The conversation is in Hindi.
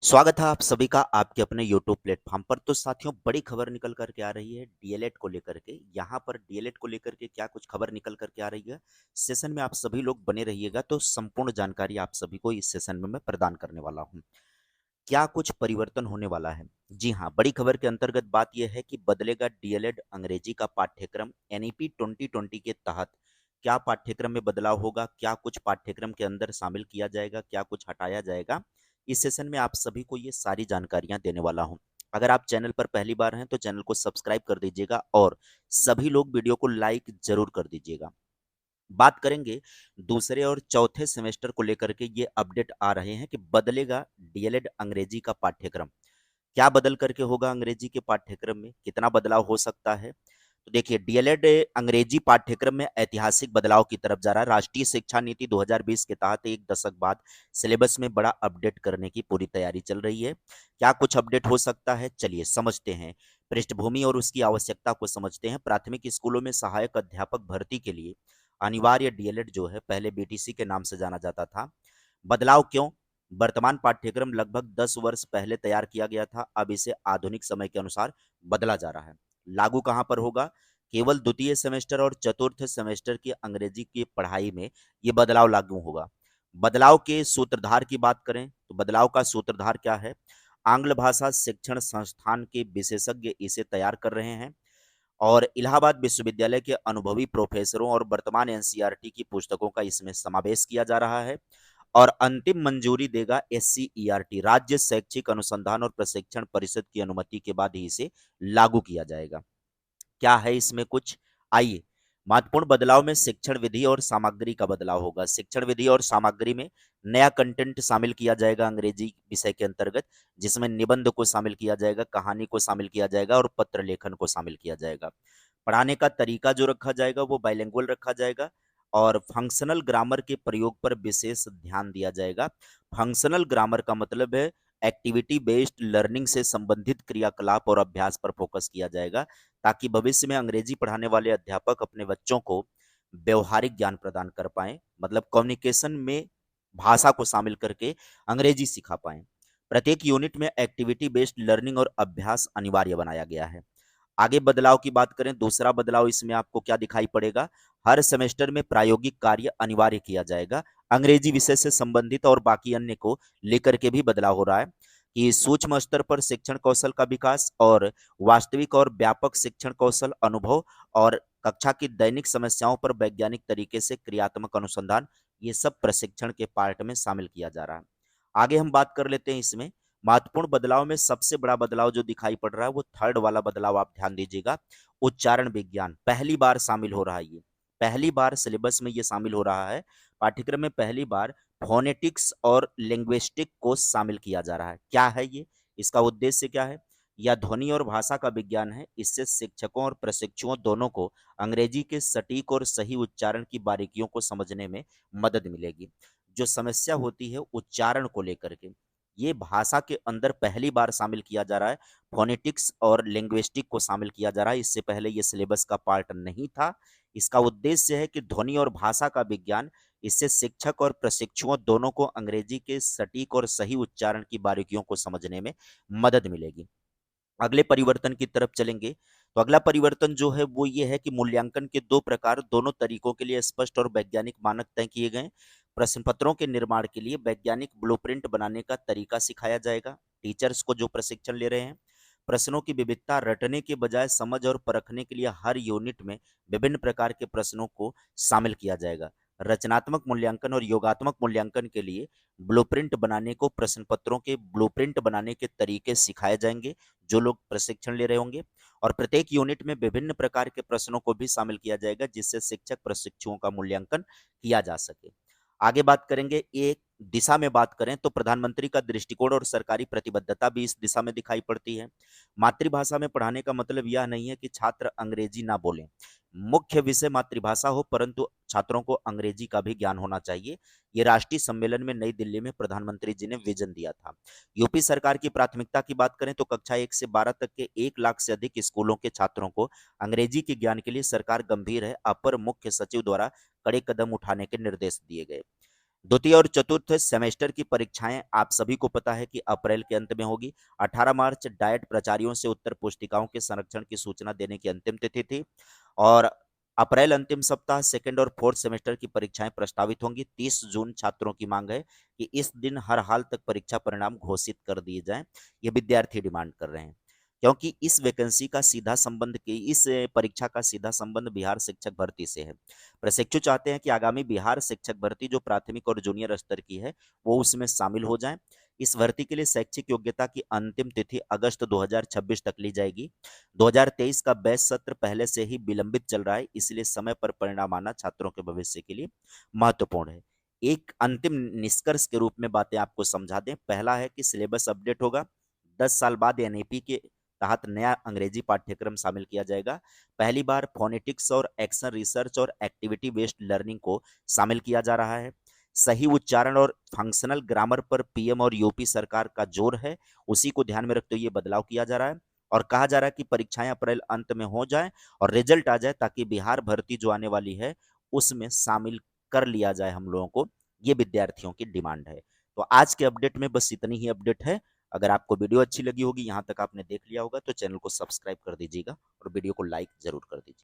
स्वागत है आप सभी का आपके अपने YouTube प्लेटफॉर्म पर। तो साथियों, बड़ी खबर निकल कर के आ रही है डीएलएड को लेकर के। यहाँ पर डीएलएड को लेकर के क्या कुछ खबर निकल कर के आ रही है, सेशन में आप सभी लोग बने रहिएगा तो संपूर्ण जानकारी आप सभी को इस सेशन में मैं प्रदान करने वाला हूँ। क्या कुछ परिवर्तन होने वाला है? जी हाँ, बड़ी खबर के अंतर्गत बात यह है कि बदलेगा डीएलएड अंग्रेजी का पाठ्यक्रम। एनईपी 2020 के तहत क्या पाठ्यक्रम में बदलाव होगा, क्या कुछ पाठ्यक्रम के अंदर शामिल किया जाएगा, क्या कुछ हटाया जाएगा, इस सेशन में आप सभी को ये सारी जानकारियां देने वाला हूं। अगर आप चैनल पर पहली बार हैं तो चैनल को सब्सक्राइब कर दीजिएगा और सभी लोग वीडियो को लाइक जरूर कर दीजिएगा। बात करेंगे दूसरे और चौथे सेमेस्टर को लेकर के। ये अपडेट आ रहे हैं कि बदलेगा डीएलएड अंग्रेजी का पाठ्यक्रम। क्या बदल करके होगा अंग्रेजी के पाठ्यक्रम में, कितना बदलाव हो सकता है? तो देखिए, डीएलएड अंग्रेजी पाठ्यक्रम में ऐतिहासिक बदलाव की तरफ जा रहा है। राष्ट्रीय शिक्षा नीति 2020 के तहत एक दशक बाद सिलेबस में बड़ा अपडेट करने की पूरी तैयारी चल रही है। क्या कुछ अपडेट हो सकता है, चलिए समझते हैं। पृष्ठभूमि और उसकी आवश्यकता को समझते हैं। प्राथमिक स्कूलों में सहायक अध्यापक भर्ती के लिए अनिवार्य डीएलएड जो है, पहले बीटीसी के नाम से जाना जाता था। बदलाव क्यों? वर्तमान पाठ्यक्रम लगभग 10 वर्ष पहले तैयार किया गया था, अब इसे आधुनिक समय के अनुसार बदला जा रहा है। लागू कहां पर होगा? केवल द्वितीय सेमेस्टर और चतुर्थ सेमेस्टर की अंग्रेजी की पढ़ाई में यह बदलाव लागू होगा। बदलाव के सूत्रधार की बात करें तो बदलाव का सूत्रधार क्या है? आंग्ल भाषा शिक्षण संस्थान के विशेषज्ञ इसे तैयार कर रहे हैं और इलाहाबाद विश्वविद्यालय के अनुभवी प्रोफेसरों और वर्तमान एनसीईआरटी की पुस्तकों का इसमें समावेश किया जा रहा है। और अंतिम मंजूरी देगा एससीईआरटी, राज्य शैक्षिक अनुसंधान और प्रशिक्षण परिषद की अनुमति के बाद ही इसे लागू किया जाएगा। क्या है इसमें कुछ? आइए, महत्वपूर्ण बदलाव में शिक्षण विधि और सामग्री का बदलाव होगा। शिक्षण विधि और सामग्री में नया कंटेंट शामिल किया जाएगा अंग्रेजी विषय के अंतर्गत, जिसमें निबंध को शामिल किया जाएगा, कहानी को शामिल किया जाएगा और पत्र लेखन को शामिल किया जाएगा। पढ़ाने का तरीका जो रखा जाएगा वो बाइलिंगुअल रखा जाएगा और फंक्शनल ग्रामर के प्रयोग पर विशेष ध्यान दिया जाएगा। फंक्शनल ग्रामर का मतलब है एक्टिविटी बेस्ड लर्निंग से संबंधित क्रियाकलाप और अभ्यास पर फोकस किया जाएगा, ताकि भविष्य में अंग्रेजी पढ़ाने वाले अध्यापक अपने बच्चों को व्यवहारिक ज्ञान प्रदान कर पाए, मतलब कम्युनिकेशन में भाषा को शामिल करके अंग्रेजी सिखा पाए। प्रत्येक यूनिट में एक्टिविटी बेस्ड लर्निंग और अभ्यास अनिवार्य बनाया गया है। आगे बदलाव की बात करें, दूसरा बदलाव इसमें आपको क्या दिखाई पड़ेगा? हर सेमेस्टर में प्रायोगिक कार्य अनिवार्य किया जाएगा। अंग्रेजी विषय से संबंधित और बाकी अन्य को लेकर के भी बदलाव हो रहा है कि सूक्ष्म स्तर पर शिक्षण कौशल का विकास और वास्तविक और व्यापक शिक्षण कौशल अनुभव और कक्षा की दैनिक समस्याओं पर वैज्ञानिक तरीके से क्रियात्मक अनुसंधान, ये सब प्रशिक्षण के पार्ट में शामिल किया जा रहा है। आगे हम बात कर लेते हैं इसमें महत्वपूर्ण बदलाव में सबसे बड़ा बदलाव जो दिखाई पड़ रहा है वो थर्ड वाला बदलाव, आप ध्यान दीजिएगा। उच्चारण विज्ञान पहली बार शामिल हो रहा है। ये पहली बार सिलेबस में ये शामिल हो रहा है। पाठ्यक्रम में पहली बार फोनेटिक्स और लिंग्विस्टिक को शामिल किया जा रहा है। क्या है ये? इसका उद्देश्य क्या है? यह ध्वनि और भाषा का विज्ञान है। इससे शिक्षकों और प्रशिक्षुओं दोनों को अंग्रेजी के सटीक और सही उच्चारण की बारीकियों को समझने में मदद मिलेगी। जो समस्या होती है उच्चारण को लेकर के, ये भाषा के अंदर पहली बार शामिल किया जा रहा है। फोनेटिक्स और लिंग्विस्टिक को शामिल किया जा रहा है, इससे पहले ये सिलेबस का पार्ट नहीं था। इसका उद्देश्य है कि ध्वनि और भाषा का विज्ञान, इससे शिक्षक और प्रशिक्षुओं दोनों को अंग्रेजी के सटीक और सही उच्चारण की बारीकियों को समझने में मदद मिलेगी। अगले परिवर्तन की तरफ चलेंगे तो अगला परिवर्तन जो है वो ये है कि मूल्यांकन के दो प्रकार, दोनों तरीकों के लिए स्पष्ट और वैज्ञानिक मानक तय किए गए। प्रश्न पत्रों के निर्माण के लिए वैज्ञानिक ब्लूप्रिंट बनाने का तरीका सिखाया जाएगा टीचर्स को जो प्रशिक्षण ले रहे हैं। प्रश्नों की विविधता, रटने के बजाय समझ और परखने के लिए हर यूनिट में विभिन्न प्रकार के प्रश्नों को शामिल किया जाएगा। रचनात्मक मूल्यांकन और योगात्मक मूल्यांकन के लिए ब्लूप्रिंट बनाने को प्रश्न पत्रों के ब्लूप्रिंट बनाने के तरीके सिखाए जाएंगे जो लोग प्रशिक्षण ले रहे होंगे। और प्रत्येक यूनिट में विभिन्न प्रकार के प्रश्नों को भी शामिल किया जाएगा जिससे शिक्षक प्रशिक्षुओं का मूल्यांकन किया जा सके। आगे बात करेंगे, एक दिशा में बात करें तो प्रधानमंत्री का दृष्टिकोण और सरकारी प्रतिबद्धता भी इस दिशा में दिखाई पड़ती है। मातृभाषा में पढ़ाने का मतलब यह नहीं है कि छात्र अंग्रेजी ना बोलें, मुख्य विषय मातृभाषा हो, परंतु छात्रों को अंग्रेजी का भी ज्ञान होना चाहिए। ये राष्ट्रीय सम्मेलन में नई दिल्ली में प्रधानमंत्री जी ने विजन दिया था। यूपी सरकार की प्राथमिकता की बात करें तो कक्षा 1 से 12 तक के 1 लाख से अधिक स्कूलों के छात्रों को अंग्रेजी के ज्ञान के लिए सरकार गंभीर है। अपर मुख्य सचिव द्वारा कड़े कदम उठाने के निर्देश दिए गए। द्वितीय और चतुर्थ सेमेस्टर की परीक्षाएं आप सभी को पता है कि अप्रैल के अंत में होगी। 18 मार्च डाइट प्राचार्यों से उत्तर पुस्तिकाओं के संरक्षण की सूचना देने की अंतिम तिथि थी और अप्रैल अंतिम सप्ताह सेकंड और फोर्थ सेमेस्टर की परीक्षाएं प्रस्तावित होंगी। 30 जून छात्रों की मांग है कि इस दिन हर हाल तक परीक्षा परिणाम घोषित कर दिए जाएं। ये विद्यार्थी डिमांड कर रहे हैं क्योंकि इस वैकेंसी का सीधा संबंध की इस परीक्षा का सीधा संबंध बिहार शिक्षक भर्ती से है। प्रशिक्षु चाहते हैं कि आगामी बिहार शिक्षक भर्ती जो प्राथमिक और जूनियर स्तर की है वो उसमें शामिल हो जाएं। इस भर्ती के लिए शैक्षिक योग्यता की अंतिम तिथि अगस्त 2026 तक ली जाएगी। 2023 का बैच सत्र पहले से ही विलंबित चल रहा है, इसलिए समय पर परिणाम आना छात्रों के भविष्य के लिए महत्वपूर्ण है। एक अंतिम निष्कर्ष के रूप में बातें आपको समझा दें। पहला है कि सिलेबस अपडेट होगा। 10 साल बाद एनईपी के तहत नया अंग्रेजी पाठ्यक्रम शामिल किया जाएगा। पहली बार फोनेटिक्स और एक्शन रिसर्च और एक्टिविटी बेस्ड लर्निंग को शामिल किया जा रहा है। सही उच्चारण और फंक्शनल ग्रामर पर पीएम और यूपी सरकार का जोर है, उसी को ध्यान में रखते हुए ये बदलाव किया जा रहा है और कहा जा रहा है कि परीक्षाएं अप्रैल अंत में हो जाए और रिजल्ट आ जाए ताकि बिहार भर्ती जो आने वाली है उसमें शामिल कर लिया जाए हम लोगों को। ये विद्यार्थियों की डिमांड है। तो आज के अपडेट में बस इतनी ही अपडेट है। अगर आपको वीडियो अच्छी लगी होगी, यहाँ तक आपने देख लिया होगा, तो चैनल को सब्सक्राइब कर दीजिएगा और वीडियो को लाइक जरूर कर दीजिए।